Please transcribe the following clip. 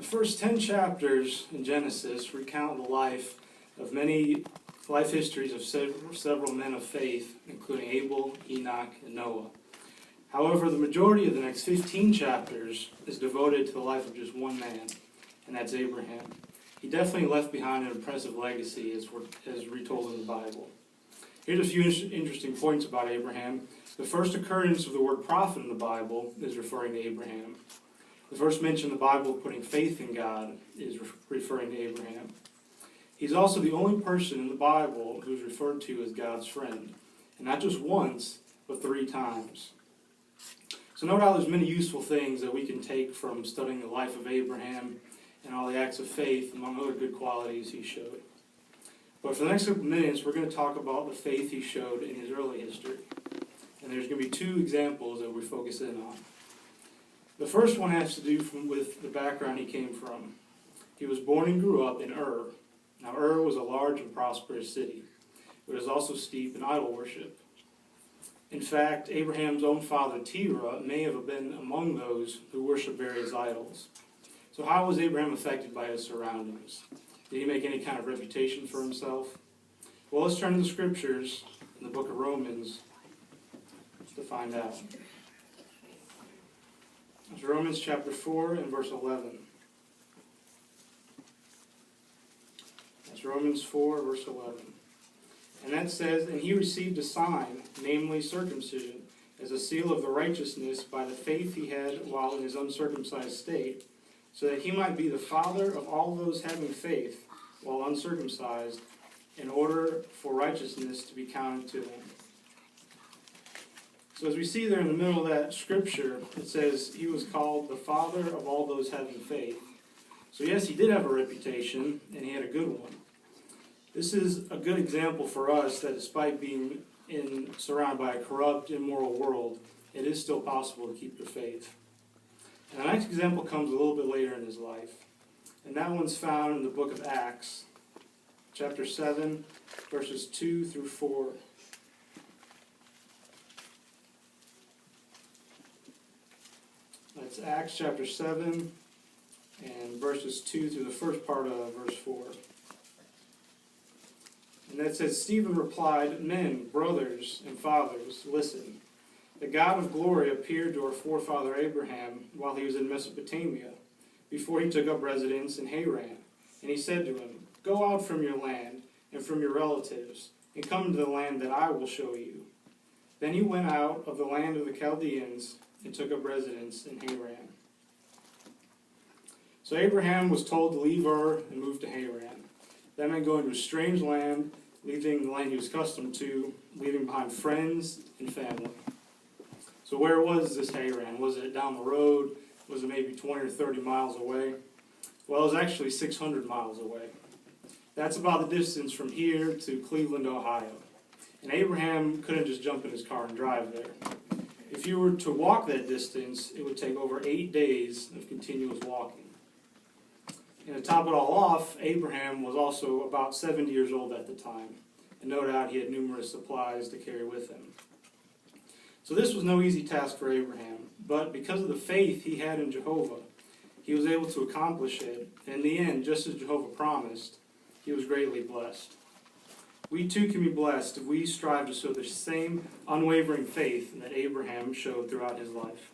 The first 10 chapters in Genesis recount the life of many life histories of several men of faith, including Abel, Enoch, and Noah. However, the majority of the next 15 chapters is devoted to the life of just one man, and that's Abraham. He definitely left behind an impressive legacy as retold in the Bible. Here's a few interesting points about Abraham. The first occurrence of the word prophet in the Bible is referring to Abraham. The first mention in the Bible of putting faith in God is referring to Abraham. He's also the only person in the Bible who's referred to as God's friend, and not just once, but 3 times. So no doubt there's many useful things that we can take from studying the life of Abraham and all the acts of faith, among other good qualities he showed. But for the next couple minutes, we're going to talk about the faith he showed in his early history. And there's going to be 2 examples that we focus in on. The first one has to do with the background he came from. He was born and grew up in Ur. Now, Ur was a large and prosperous city, but it was also steeped in idol worship. In fact, Abraham's own father, Terah, may have been among those who worshiped various idols. So how was Abraham affected by his surroundings? Did he make any kind of reputation for himself? Well, let's turn to the scriptures in the book of Romans to find out. It's Romans chapter 4 and verse 11. That's Romans 4, verse 11. And that says, "And he received a sign, namely circumcision, as a seal of the righteousness by the faith he had while in his uncircumcised state, so that he might be the father of all those having faith while uncircumcised, in order for righteousness to be counted to them." So as we see there in the middle of that scripture, it says he was called the father of all those having faith. So yes, he did have a reputation, and he had a good one. This is a good example for us that despite being surrounded by a corrupt, immoral world, it is still possible to keep your faith. And the next example comes a little bit later in his life. And that one's found in the book of Acts, chapter 7, verses 2 through 4. That's Acts chapter 7 and verses 2 through the first part of verse 4. And that says, "Stephen replied, 'Men, brothers, and fathers, listen. The God of glory appeared to our forefather Abraham while he was in Mesopotamia, before he took up residence in Haran. And he said to him, Go out from your land and from your relatives, and come to the land that I will show you. Then he went out of the land of the Chaldeans and took up residence in Haran.'" So Abraham was told to leave Ur and move to Haran. That meant going to a strange land, leaving the land he was accustomed to, leaving behind friends and family. So where was this Haran? Was it down the road? Was it maybe 20 or 30 miles away? Well, it was actually 600 miles away. That's about the distance from here to Cleveland, Ohio. And Abraham couldn't just jump in his car and drive there. If you were to walk that distance, it would take over 8 days of continuous walking. And to top it all off, Abraham was also about 70 years old at the time. And no doubt he had numerous supplies to carry with him. So this was no easy task for Abraham. But because of the faith he had in Jehovah, he was able to accomplish it. And in the end, just as Jehovah promised, he was greatly blessed. We too can be blessed if we strive to show the same unwavering faith that Abraham showed throughout his life.